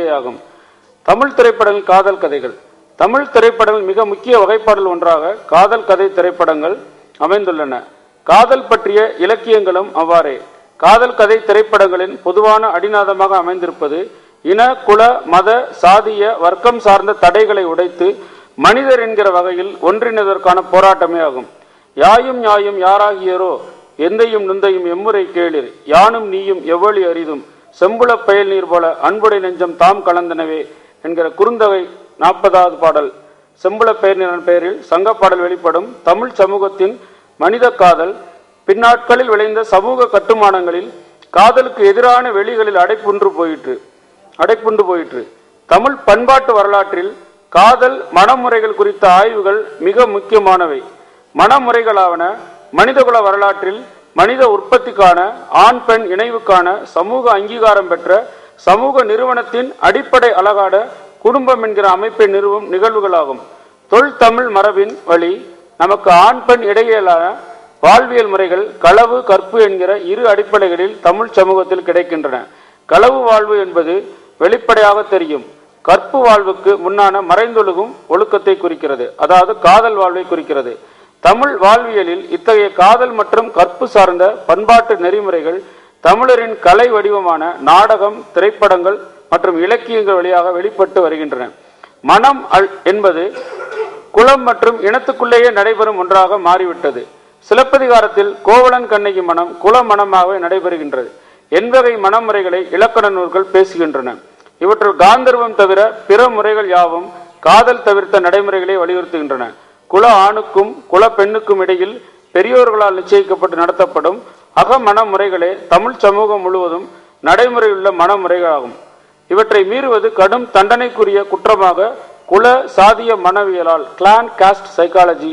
கதையாகும். தமிழ் திரைப்படங்கள் காதல் கதைகள். தமிழ் திரைப்படங்கள் மிக முக்கிய வகைப்பாடல் ஒன்றாக காதல் கதை திரைப்படங்கள் அமைந்துள்ளன. காதல் பற்றிய இலக்கியங்களும் அவ்வாறே. காதல் கதை திரைப்படங்களின் பொதுவான அடிநாதமாக அமைந்திருப்பது இன, குல, மத, சாதிய, வர்க்கம் சார்ந்த தடைகளை உடைத்து மனிதர் என்கிற வகையில் ஒன்றிணைவதற்கான போராட்டமே ஆகும். யாயும் யாயும் யாராகியரோ எந்தையும் நுந்தையும் எம்முறை கேளிர், யானும் நீயும் எவ்வளி அரிதும் செம்புல பயல் நீர் போல அன்புடை நெஞ்சம் தாம் கலந்தனவே என்கிற குறுந்தொகை 40வது பாடல் செம்புல பெயர் நீர் பெயரில் சங்க பாடல் வெளிப்படும் தமிழ் சமூகத்தின் மனித காதல் பின்னாட்களில் விளைந்த சமூக கட்டுமானங்களில் காதலுக்கு எதிரான வெளிகளில் அடைப்புண்டு போயிற்று. தமிழ் பண்பாட்டு வரலாற்றில் காதல் மனமுறைகள் குறித்த ஆய்வுகள் மிக முக்கியமானவை. மனமுறைகளாவன மனிதகுல வரலாற்றில் மனித உற்பத்திக்கான ஆண் பெண் இணைவுக்கான சமூக அங்கீகாரம் பெற்ற சமூக நிறுவனத்தின் அடிப்படை அலகாட குடும்பம் என்கிற அமைப்பை நிறுவும் நிகழ்வுகளாகும். தொல் தமிழ் மரபின் வழி நமக்கு ஆண் பெண் இடையிலான வாழ்வியல் முறைகள் களவு கற்பு என்கிற இரு அடிப்படைகளில் தமிழ் சமூகத்தில் கிடைக்கின்றன. களவு வாழ்வு என்பது வெளிப்படையாக தெரியும். கற்பு வாழ்வுக்கு முன்னான மறைந்தொழுகும் ஒழுக்கத்தை குறிக்கிறது, அதாவது காதல் வாழ்வை குறிக்கிறது. தமிழ் வாழ்வியலில் இத்தகைய காதல் மற்றும் கற்பு சார்ந்த பண்பாட்டு நெறிமுறைகள் தமிழரின் கலை வடிவமான நாடகம், திரைப்படங்கள் மற்றும் இலக்கியங்கள் வழியாக வெளிப்பட்டு வருகின்றன. மனம் என்பது குலம் மற்றும் இனத்துக்குள்ளேயே நடைபெறும் ஒன்றாக மாறிவிட்டது. சிலப்பதிகாரத்தில் கோவலன் கண்ணகி மனம் குல மனமாகவே நடைபெறுகின்றது. எண்வகை மனமுறைகளை இலக்கண நூல்கள் பேசுகின்றன. இவற்றுள் காந்தர்வம் தவிர பிற முறைகள் யாவும் காதல் தவிர்த்த நடைமுறைகளை வலியுறுத்துகின்றன. குல ஆணுக்கும் குல பெண்ணுக்கும் இடையில் பெரியோர்களால் நிச்சயிக்கப்பட்டு நடத்தப்படும் அக மனமுறைகளே தமிழ் சமூகம் முழுவதும் நடைமுறையுள்ள மனமுறைகளாகும். இவற்றை மீறுவது கடும் தண்டனைக்குரிய குற்றமாக குல சாதிய மனவியலால் கிளான் காஸ்ட் சைக்காலஜி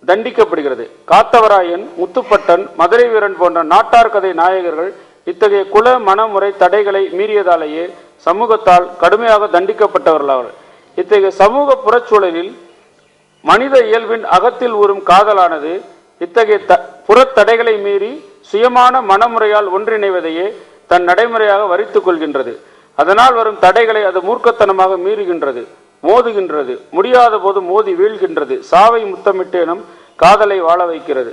தண்டிக்கப்படுகிறது. காத்தவராயன், முத்துப்பட்டன், மதுரை வீரன் போன்ற நாட்டார் கதை நாயகர்கள் இத்தகைய குல மனமுறை தடைகளை மீறியதாலேயே சமூகத்தால் கடுமையாக தண்டிக்கப்பட்டவர்களாவர். இத்தகைய சமூக புறச்சூழலில் மனித இயல்பின் அகத்தில் ஊறும் காதலானது இத்தகைய புறத்தடைகளை மீறி சுயமான மனமுறையால் ஒன்றிணைவதையே தன் நடைமுறையாக வரித்துக் கொள்கின்றது. அதனால் வரும் தடைகளை அது மூர்க்கத்தனமாக மீறுகின்றது, மோதுகின்றது, முடியாத போது மோதி வீழ்கின்றது. சாவை முத்தமிட்டேனும் காதலை வாழ வைக்கிறது.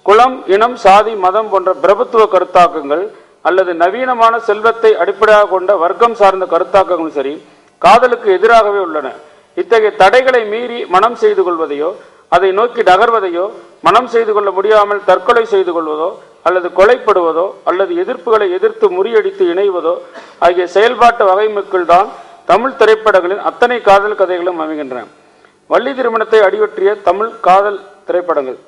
குலம், இனம், சாதி, மதம் போன்ற பிரபுத்துவ கருத்தாக்கங்கள் அல்லது நவீனமான செல்வத்தை அடிப்படையாக கொண்ட வர்க்கம் சார்ந்த கருத்தாக்கங்களும் சரி காதலுக்கு எதிராகவே உள்ளன. இத்தகைய தடைகளை மீறி மனம் செய்து கொள்வதையோ அதை நோக்கி நகர்வதையோ மனம் செய்து கொள்ள முடியாமல் தற்கொலை செய்து கொள்வதோ அல்லது கொலைப்படுவதோ அல்லது எதிர்ப்புகளை எதிர்த்து முறியடித்து இணைவதோ ஆகிய செயல்பாட்டு வகைமைக்குள் தான் தமிழ் திரைப்படங்களின் அத்தனை காதல் கதைகளும் அமைகின்றன. வள்ளி திருமணத்தை அடிவற்றிய தமிழ் காதல் திரைப்படங்கள்.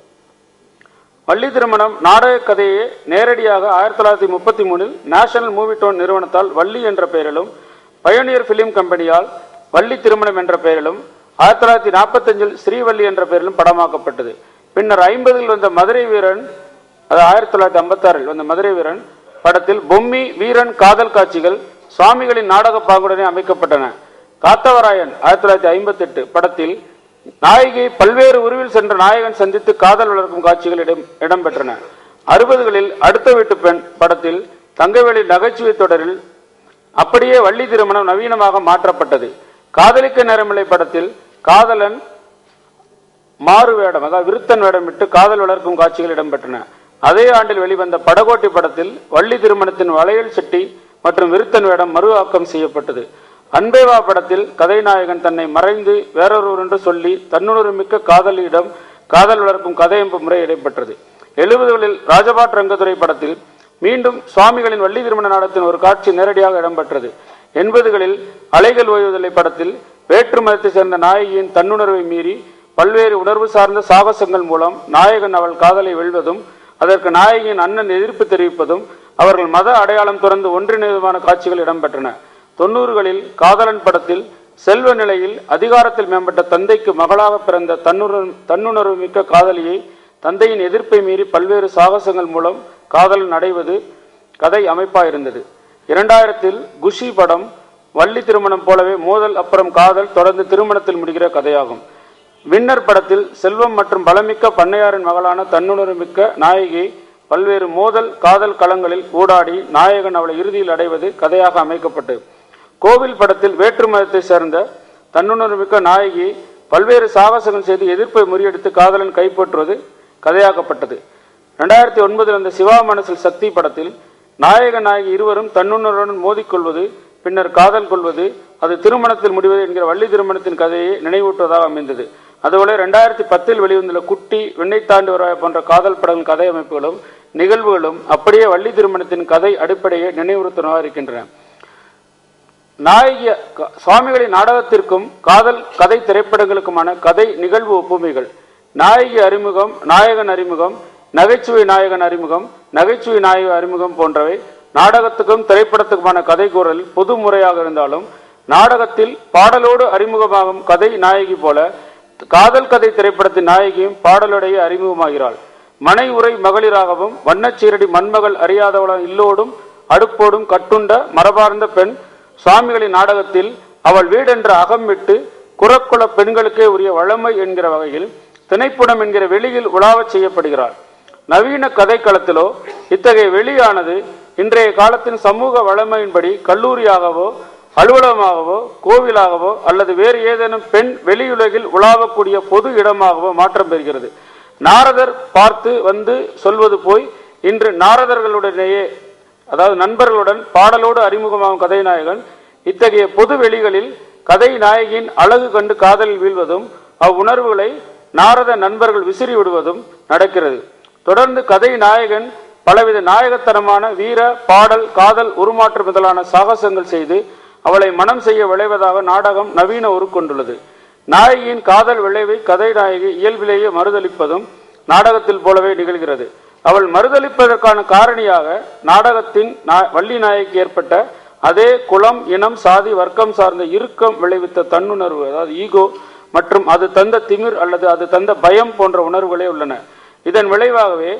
வள்ளி திருமணம் நாடக கதையை நேரடியாக 1933 நேஷனல் மூவி டோன் நிறுவனத்தால் வள்ளி என்ற பெயரிலும் பயோனியர் பிலிம் கம்பெனியால் வள்ளி திருமணம் என்ற பெயரிலும் 1945 ஸ்ரீவள்ளி என்ற பெயரிலும் படமாக்கப்பட்டது. பின்னர் 50ல் வந்த மதுரை வீரன், அது 1956 வந்த மதுரை வீரன் படத்தில் பொம்மி வீரன் காதல் காட்சிகள் சுவாமிகளின் நாடக பாங்குடனே அமைக்கப்பட்டன. காத்தவராயன் 1958 படத்தில் நாயகி பல்வேறு உருவில் சென்ற நாயகன் சந்தித்து காதல் வளர்க்கும் காட்சிகள் இடம்பெற்றன. 60களில் அடுத்த வீட்டு பெண் படத்தில் தங்கவேலி நகைச்சுவை தொடரில் அப்படியே வள்ளி திருமணம் நவீனமாக மாற்றப்பட்டது. காதலிக்க நேரமில்லை படத்தில் காதலன் மாறு வேடம், அதாவது விருத்தன் வேடமிட்டு காதல் வளர்க்கும் காட்சிகள் இடம்பெற்றன. அதே ஆண்டில் வெளிவந்த படகோட்டி படத்தில் வள்ளி திருமணத்தின் வளையல் சட்டி மற்றும் விருத்தன் வேடம் மறு ஆக்கம் செய்யப்பட்டது. அன்பேவா படத்தில் கதைநாயகன் தன்னை மறைந்து வேறொருவர் என்று சொல்லி தன்னுணர்வு மிக்க காதலியிடம் காதல் வளர்க்கும் கதையம்பு முறை இடம்பெற்றது. 70களில் ராஜபாட் ரங்கத்துறை படத்தில் மீண்டும் சுவாமிகளின் வள்ளி திருமண நாடகத்தின் ஒரு காட்சி நேரடியாக இடம்பெற்றது. 80களில் அலைகள் ஓய்வதில்லை படத்தில் வேற்று மதத்தை சேர்ந்த நாயகியின் தன்னுணர்வை மீறி பல்வேறு உணர்வு சார்ந்த சாகசங்கள் மூலம் நாயகன் அவள் காதலை வெல்வதும் அதற்கு நாயகியின் அண்ணன் எதிர்ப்பு தெரிவிப்பதும் அவர்கள் மத அடையாளம் துறந்து ஒன்றிணைவான காட்சிகள் இடம்பெற்றன. 90களில் காதலன் படத்தில் செல்வ நிலையில் அதிகாரத்தில் மேம்பட்ட தந்தைக்கு மகளாக பிறந்த தன்னுணர்வு மிக்க காதலியை தந்தையின் எதிர்ப்பை மீறி பல்வேறு சாகசங்கள் மூலம் காதலன் அடைவது கதை அமைப்பாயிருந்தது. 2000ல் குஷி படம் வள்ளி திருமணம் போலவே மோதல் அப்புறம் காதல் தொடர்ந்து திருமணத்தில் முடிகிற கதையாகும். வின்னர் படத்தில் செல்வம் மற்றும் பலமிக்க பண்ணையாரின் மகளான தன்னுணர்வு மிக்க நாயகி பல்வேறு மோதல் காதல் களங்களில் ஊடாடி நாயகன் அவளை இறுதியில் அடைவது கதையாக அமைக்கப்பட்டது. கோவில் படத்தில் வேற்று மதத்தை சேர்ந்த தன்னுணர்வுமிக்க நாயகி பல்வேறு சாகசங்கள் செய்து எதிர்ப்பை முறியடித்து காதலன் கைப்பற்றுவது கதையாக்கப்பட்டது. 2009 அந்த சிவா மனசில் சக்தி படத்தில் நாயக நாயகி இருவரும் தன்னுணர்வுடன் மோதிக்கொள்வது, பின்னர் காதல் கொள்வது, அது திருமணத்தில் முடிவது என்கிற வள்ளி திருமணத்தின் கதையை நினைவூட்டுவதாக அமைந்தது. அதுபோல 2010 வெளிவந்துள்ள குட்டி, வெண்ணை தாண்டி வருவாய் போன்ற காதல் படங்கள் கதை அமைப்புகளும் நிகழ்வுகளும் அப்படியே வள்ளி திருமணத்தின் கதை அடிப்படையை நினைவுறுத்துவதாக இருக்கின்றன. நாயகி சுவாமிகளின் நாடகத்திற்கும் காதல் கதை திரைப்படங்களுக்குமான கதை நிகழ்வு ஒப்புமைகள். நாயகி அறிமுகம், நாயகன் அறிமுகம், நகைச்சுவை நாயகன் அறிமுகம், நகைச்சுவை நாயக அறிமுகம் போன்றவை நாடகத்துக்கும் திரைப்படத்துக்குமான கதை கூறல் பொது முறையாக இருந்தாலும், நாடகத்தில் பாடலோடு அறிமுகமாகும் கதை நாயகி போல காதல் கதை திரைப்படத்தின் நாயகியும் பாடலுடைய அறிமுகமாகிறாள். மனை உரை மகளிராகவும் வண்ணச்சீரடி மண்மகள் அறியாதவளாம் இல்லோடும் அடுப்போடும் கட்டுண்ட மரபார்ந்த பெண் சுவாமிகளின் நாடகத்தில் அவள் வீடென்ற அகம் விட்டு குறக்குல பெண்களுக்கே உரிய வளமை என்கிற வகையில் திணைப்புடம் என்கிற வெளியில் உலாவச் செய்யப்படுகிறாள். நவீன கதைக்களத்திலோ இத்தகைய வெளியானது இன்றைய காலத்தின் சமூக வளமையின்படி கல்லூரியாகவோ அலுவலகமாகவோ கோவிலாகவோ அல்லது வேறு ஏதேனும் பெண் வெளியுலகில் உலாவக்கூடிய பொது இடமாகவோ மாற்றம் பெறுகிறது. நாரதர் பார்த்து வந்து சொல்வது போய் இன்று நாரதர்களுடனேயே, அதாவது நண்பர்களுடன் பாடலோடு அறிமுகமாகும் கதைநாயகன் இத்தகைய பொது வெளிகளில் கதை நாயகியின் அழகு கண்டு காதலில் வீழ்வதும் அவ்வுணர்வுகளை நாரத நண்பர்கள் விசிறி விடுவதும் நடக்கிறது. தொடர்ந்து கதை நாயகன் பலவித நாயகத்தனமான வீர பாடல் காதல் உருமாற்று முதலான சாகசங்கள் செய்து அவளை மனம் செய்ய விளைவதாக நாடகம் நவீன உருக்கொண்டுள்ளது. நாயகியின் காதல் விளைவை கதை நாயகி இயல்பிலேயே மறுதளிப்பதும் நாடகத்தில் போலவே நிகழ்கிறது. அவள் மறுதளிப்பதற்கான காரணியாக நாடகத்தின் வள்ளி நாயகிக்கு ஏற்பட்ட அதே குலம், இனம், சாதி, வர்க்கம் சார்ந்த இறுக்கம் விளைவித்த தன்னுணர்வு, அதாவது ஈகோ மற்றும் அது தந்த திமிர் அல்லது அது தந்த பயம் போன்ற உணர்வுகளே உள்ளன. இதன் விளைவாகவே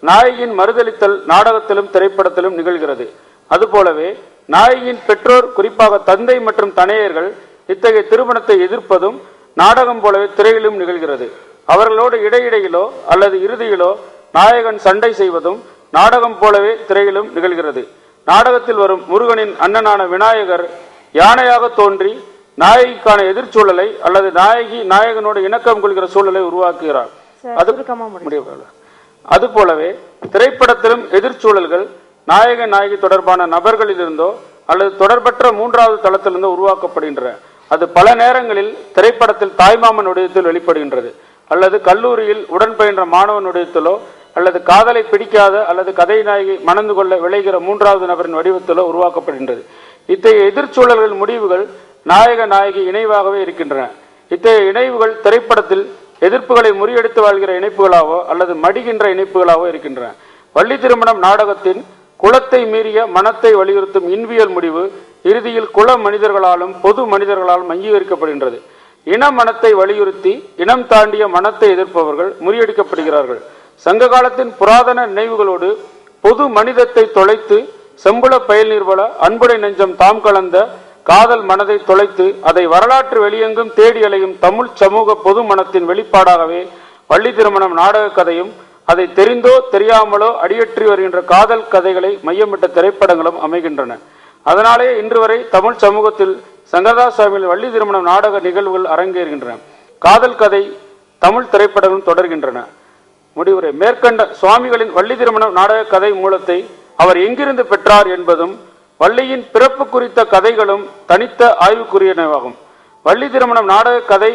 நாயகியின் மறுதளித்தல் நாடகத்திலும் திரைப்படத்திலும் நிகழ்கிறது. அதுபோலவே நாயகியின் பெற்றோர், குறிப்பாக தந்தை மற்றும் தனையர்கள் இத்தகைய திருமணத்தை எதிர்ப்பதும் நாடகம் போலவே திரையிலும் நிகழ்கிறது. அவர்களோடு இடையிடையிலோ அல்லது இறுதியிலோ நாயகன் சண்டை செய்வதும் நாடகம் போலவே திரையிலும் நிகழ்கிறது. நாடகத்தில் வரும் முருகனின் அண்ணனான விநாயகர் யானையாக தோன்றி நாயகிக்கான எதிர்ச்சூழலை அல்லது நாயகி நாயகனோடு இணக்கம் கொள்கிற சூழலை உருவாக்குகிறார். அதுபோலவே திரைப்படத்திலும் எதிர்ச்சூழல்கள் நாயக நாயகி தொடர்பான நபர்களிலிருந்தோ அல்லது தொடர்பற்ற மூன்றாவது தளத்திலிருந்தோ உருவாக்கப்படுகின்றன. அது பல நேரங்களில் திரைப்படத்தில் தாய்மாமன் உடையத்தில் வெளிப்படுகின்றது, அல்லது கல்லூரியில் உடன் பயின்ற மாணவன் உடையத்திலோ அல்லது காதலை பிடிக்காத அல்லது கதை நாயகி மணந்து கொள்ள விளைகிற மூன்றாவது நபரின் வடிவத்திலோ உருவாக்கப்படுகின்றது. இத்தகைய எதிர்ச்சூழல்கள் முடிவுகள் நாயக நாயகி இணைவாகவே இருக்கின்றன. இத்தகைய இணைவுகள் திரைப்படத்தில் எதிர்ப்புகளை முறியடித்து வாழ்கிற இணைப்புகளாவோ அல்லது மடிகின்ற இணைப்புகளாவோ இருக்கின்றன. வள்ளி திருமணம் நாடகத்தின் குலத்தை மீறிய மனத்தை வலியுறுத்தும் இன்பியல் முடிவு இறுதியில் குல மனிதர்களாலும் பொது மனிதர்களாலும் அங்கீகரிக்கப்படுகின்றது. இன மனத்தை வலியுறுத்தி இனம் தாண்டிய மனத்தை எதிர்ப்பவர்கள் முறியடிக்கப்படுகிறார்கள். சங்க காலத்தின் புராதன நினைவுகளோடு பொது மனிதத்தை தொலைத்து செம்புல பயல் நீர்வள அன்புடை நெஞ்சம் தாம் கலந்த காதல் மனதை தொலைத்து அதை வரலாற்று வெளியெங்கும் தேடி அலையும் தமிழ் சமூக பொது மனத்தின் வெளிப்பாடாகவே வள்ளி திருமணம் நாடக கதையும் அதை தெரிந்தோ தெரியாமலோ அடியற்றி வருகின்ற காதல் கதைகளை மையமிட்ட திரைப்படங்களும் அமைகின்றன. அதனாலே இன்று வரை தமிழ் சமூகத்தில் சங்கரதாசாமியின் வள்ளி திருமணம் நாடக நிகழ்வுகள் அரங்கேறுகின்றன. காதல் கதை தமிழ் திரைப்படங்களும் தொடர்கின்றன. முடிவுரை. மேற்கண்ட சுவாமிகளின் வள்ளி திருமணம் நாடக கதை மூலத்தை அவர் எங்கிருந்து பெற்றார் என்பதும் வள்ளியின் பிறப்பு குறித்த கதைகளும் தனித்த ஆய்வுக்குரியனவாகும். வள்ளி திருமணம் நாடக கதை